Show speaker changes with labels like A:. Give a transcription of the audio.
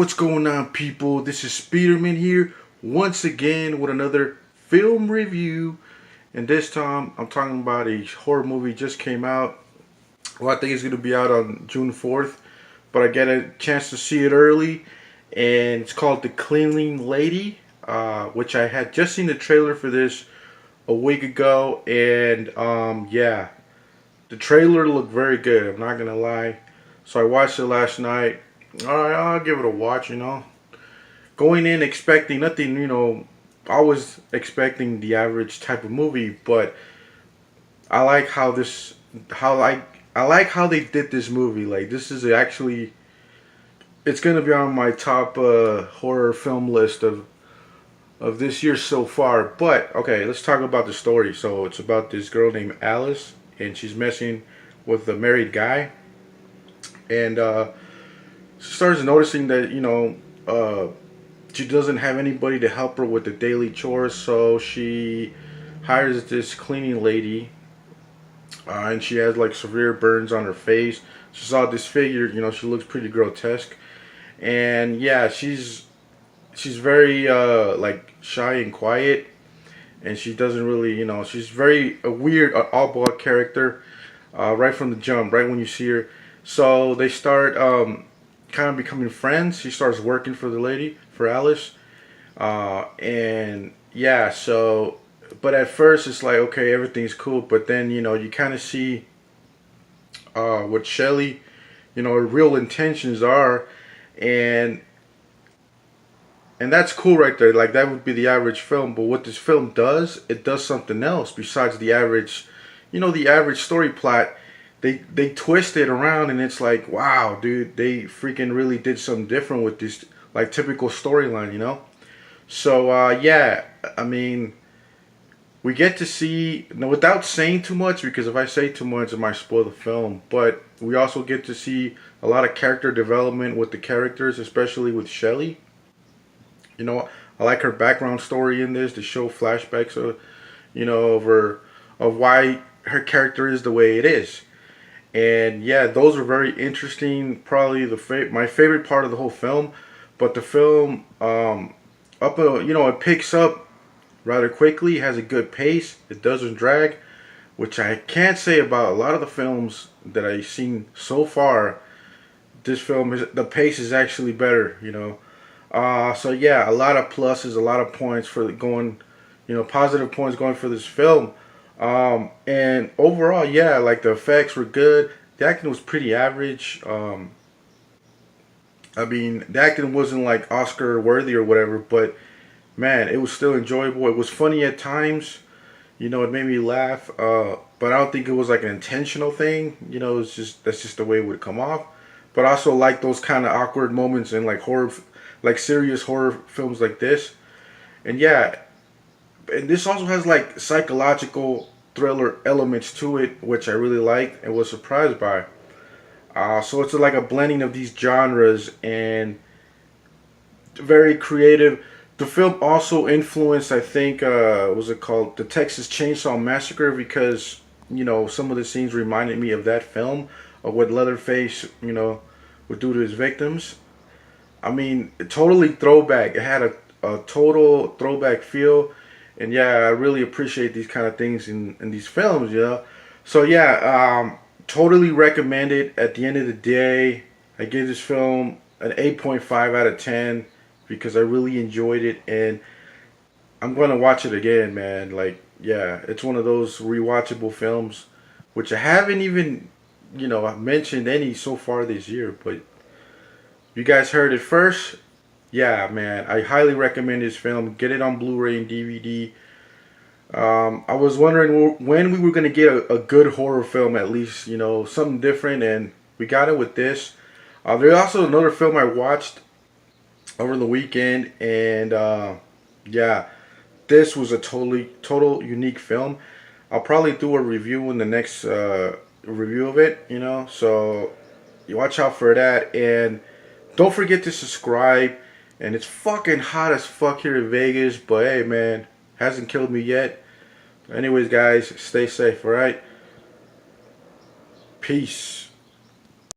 A: What's going on, people? This is Speederman here once again with another film review. And this time I'm talking about a horror movie just came out. Well, I think it's going to be out on June 4th, but I get a chance to see it early. And it's called The Cleaning Lady, which I had just seen the trailer for this a week ago. And yeah, the trailer looked very good, I'm not going to lie. So I watched it last night. Alright, I'll give it a watch. Going in expecting nothing. I was expecting the average type of movie, but I like I like how they did this movie. Like, this is actually, it's gonna be on my top horror film list of this year so far. But okay, let's talk about the story. So it's about this girl named Alice, and she's messing with a married guy, and she starts noticing that she doesn't have anybody to help her with the daily chores, so she hires this cleaning lady, and she has like severe burns on her face. She saw this figure, she looks pretty grotesque, and yeah, she's very like shy and quiet, and she doesn't really, she's very a weird, oddball character, right from the jump, right when you see her. So they start kind of becoming friends. She starts working for the lady, for Alice, and yeah. So, but at first it's like, okay, everything's cool, but then you kind of see what Shelly, her real intentions are, and that's cool right there. Like, that would be the average film, but what this film does, it does something else besides the average, the average story plot. They twist it around, and it's like, wow, dude, they freaking really did something different with this, like, typical storyline. So yeah, I mean, we get to see, without saying too much, because if I say too much it might spoil the film, but we also get to see a lot of character development with the characters, especially with Shelly. I like her background story in this, to show flashbacks of why her character is the way it is. And yeah, those are very interesting. Probably my favorite part of the whole film. But the film, it picks up rather quickly. Has a good pace. It doesn't drag, which I can't say about a lot of the films that I've seen so far. This film the pace is actually better. So yeah, a lot of pluses, a lot of points for going, positive points going for this film. And overall, yeah, like, the effects were good. The acting was pretty average. I mean, the acting wasn't like Oscar worthy or whatever, but man, it was still enjoyable. It was funny at times. It made me laugh. But I don't think it was like an intentional thing. It's just, that's just the way it would come off. But I also like those kind of awkward moments in, like, serious horror films like this. And yeah, and this also has like psychological thriller elements to it, which I really liked and was surprised by. So it's like a blending of these genres, and very creative. The film also influenced, I think, what was it called, the Texas Chainsaw Massacre, because some of the scenes reminded me of that film, of what Leatherface would do to his victims. I mean, totally throwback. It had a total throwback feel. And yeah, I really appreciate these kind of things in these films. So yeah, totally recommend it. At the end of the day, I give this film an 8.5 out of 10 because I really enjoyed it, and I'm going to watch it again, man. Like, yeah, it's one of those rewatchable films, which I haven't even, mentioned any so far this year, but you guys heard it first. Yeah, man, I highly recommend this film. Get it on Blu-ray and DVD. I was wondering when we were going to get a good horror film, at least, something different, and we got it with this. There's also another film I watched over the weekend, and yeah, this was a total unique film. I'll probably do a review in the next review of it, so you watch out for that, and don't forget to subscribe. And it's fucking hot as fuck here in Vegas, but hey, man, hasn't killed me yet. Anyways, guys, stay safe, alright? Peace.